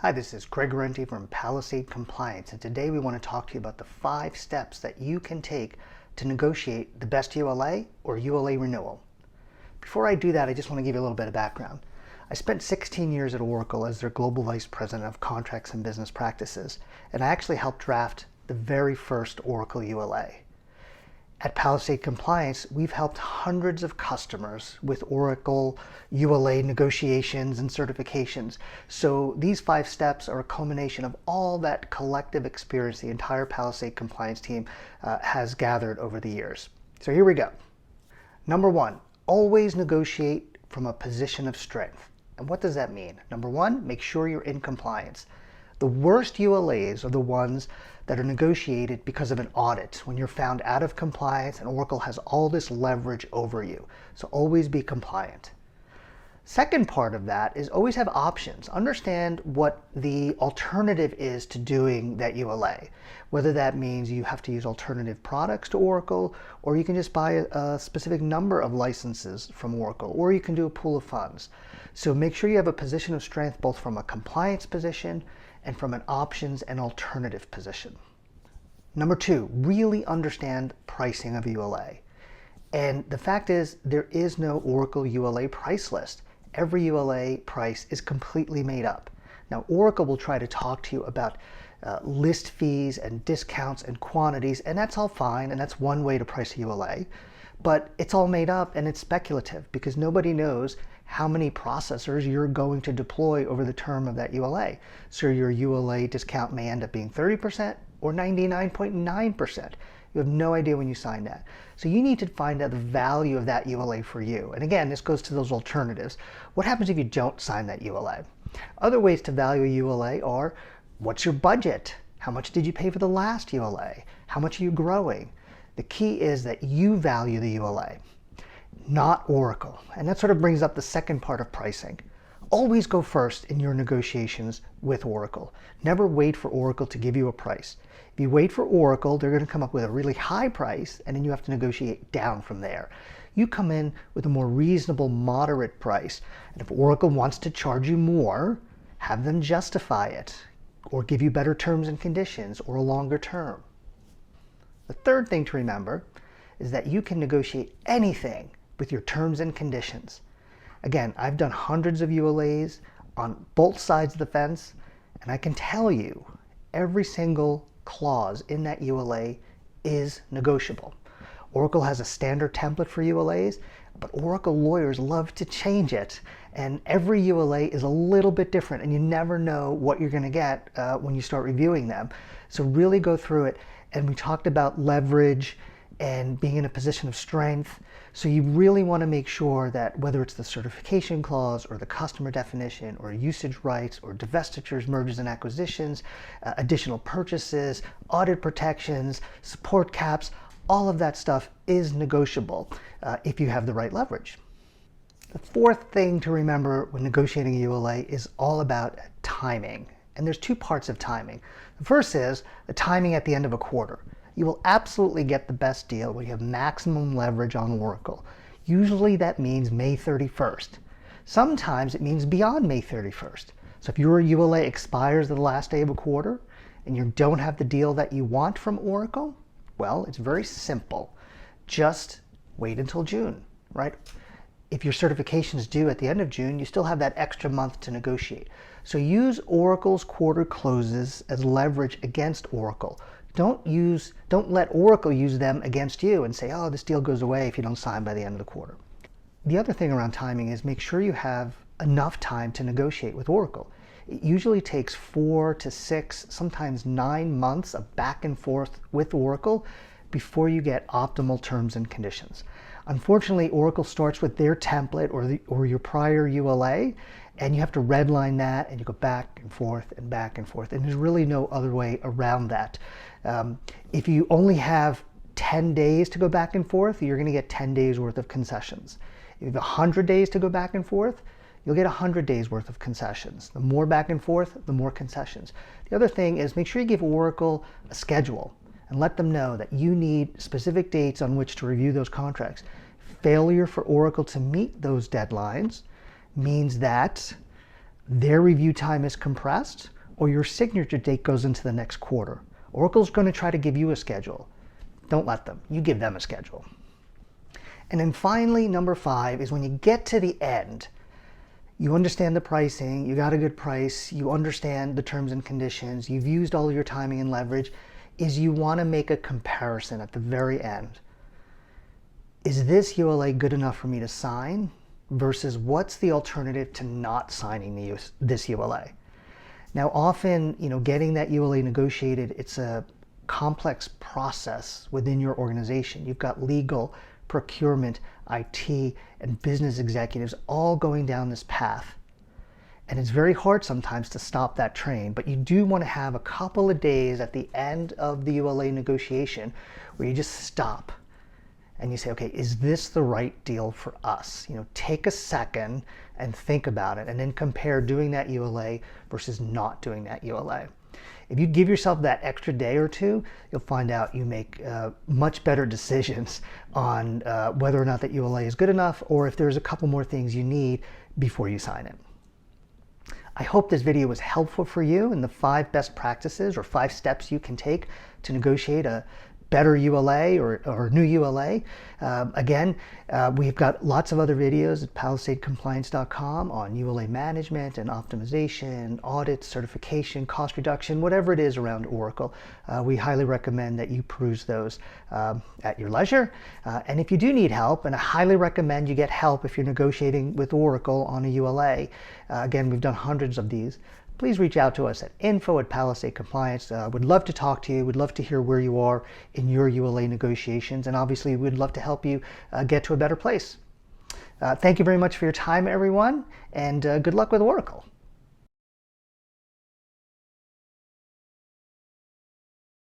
Hi, this is Guarente from Palisade Compliance, and today we want to talk to you about the 5 steps that you can take to negotiate the best ULA or ULA renewal. Before I do that, I just want to give you a little bit of background. I spent 16 years at Oracle as their Global Vice President of Contracts and Business Practices, and I actually helped draft the very first Oracle ULA. At Palisade Compliance, we've helped hundreds of customers with Oracle ULA negotiations and certifications. So these 5 steps are a culmination of all that collective experience the entire Palisade Compliance team has gathered over the years. So here we go. Number 1, always negotiate from a position of strength. And what does that mean? Number 1, make sure you're in compliance. The worst ULAs are the ones that are negotiated because of an audit, when you're found out of compliance and Oracle has all this leverage over you. So always be compliant. Second part of that is always have options. Understand what the alternative is to doing that ULA. Whether that means you have to use alternative products to Oracle, or you can just buy a specific number of licenses from Oracle, or you can do a pool of funds. So make sure you have a position of strength both from a compliance position and from an options and alternative position. Number 2, really understand pricing of ULA. And the fact is, there is no Oracle ULA price list. Every ULA price is completely made up. Now, Oracle will try to talk to you about list fees and discounts and quantities, and that's all fine, and that's one way to price a ULA. But it's all made up and it's speculative because nobody knows how many processors you're going to deploy over the term of that ULA. So your ULA discount may end up being 30% or 99.9%. You have no idea when you sign that. So you need to find out the value of that ULA for you. And again, this goes to those alternatives. What happens if you don't sign that ULA? Other ways to value a ULA are, what's your budget? How much did you pay for the last ULA? How much are you growing? The key is that you value the ULA, not Oracle. And that sort of brings up the second part of pricing. Always go first in your negotiations with Oracle. Never wait for Oracle to give you a price. If you wait for Oracle, they're going to come up with a really high price, and then you have to negotiate down from there. You come in with a more reasonable, moderate price. And if Oracle wants to charge you more, have them justify it, or give you better terms and conditions, or a longer term. The third thing to remember is that you can negotiate anything with your terms and conditions. Again, I've done hundreds of ULAs on both sides of the fence, and I can tell you every single clause in that ULA is negotiable. Oracle has a standard template for ULAs, but Oracle lawyers love to change it, and every ULA is a little bit different, and you never know what you're going to get when you start reviewing them. So really go through it. And we talked about leverage and being in a position of strength. So you really want to make sure that whether it's the certification clause or the customer definition or usage rights or divestitures, mergers and acquisitions, additional purchases, audit protections, support caps, all of that stuff is negotiable if you have the right leverage. The fourth thing to remember when negotiating a ULA is all about timing. And there's 2 parts of timing. The first is the timing at the end of a quarter. You will absolutely get the best deal when you have maximum leverage on Oracle. Usually that means May 31st. Sometimes it means beyond May 31st. So if your ULA expires the last day of a quarter and you don't have the deal that you want from Oracle, well, it's very simple. Just wait until June, right? If your certification is due at the end of June, you still have that extra month to negotiate. So use Oracle's quarter closes as leverage against Oracle. Don't let Oracle use them against you and say, oh, this deal goes away if you don't sign by the end of the quarter. The other thing around timing is make sure you have enough time to negotiate with Oracle. It usually takes 4 to 6, sometimes 9 months of back and forth with Oracle before you get optimal terms and conditions. Unfortunately, Oracle starts with their template or your prior ULA, and you have to redline that, and you go back and forth, and there's really no other way around that. If you only have 10 days to go back and forth, you're going to get 10 days worth of concessions. If you have 100 days to go back and forth, you'll get 100 days worth of concessions. The more back and forth, the more concessions. The other thing is make sure you give Oracle a schedule and let them know that you need specific dates on which to review those contracts. Failure for Oracle to meet those deadlines means that their review time is compressed or your signature date goes into the next quarter. Oracle's going to try to give you a schedule. Don't let them. You give them a schedule. And then finally, number 5 is when you get to the end, you understand the pricing, you got a good price, you understand the terms and conditions, you've used all your timing and leverage, is you want to make a comparison at the very end. Is this ULA good enough for me to sign versus what's the alternative to not signing this ULA? Now often, getting that ULA negotiated, it's a complex process within your organization. You've got legal, procurement, IT, and business executives all going down this path. And it's very hard sometimes to stop that train, but you do want to have a couple of days at the end of the ULA negotiation where you just stop and you say, okay, is this the right deal for us? Take a second and think about it, and then compare doing that ULA versus not doing that ULA. If you give yourself that extra day or two, you'll find out you make much better decisions on whether or not that ULA is good enough, or if there's a couple more things you need before you sign it. I hope this video was helpful for you in the 5 best practices or 5 steps you can take to negotiate a better ULA or new ULA. Again, we've got lots of other videos at palisadecompliance.com on ULA management and optimization, audit, certification, cost reduction, whatever it is around Oracle. We highly recommend that you peruse those at your leisure. And if you do need help, and I highly recommend you get help if you're negotiating with Oracle on a ULA. Again, we've done hundreds of these. Please reach out to us at info@Palisade Compliance. We'd love to talk to you. We'd love to hear where you are in your ULA negotiations. And obviously, we'd love to help you get to a better place. Thank you very much for your time, everyone. And good luck with Oracle.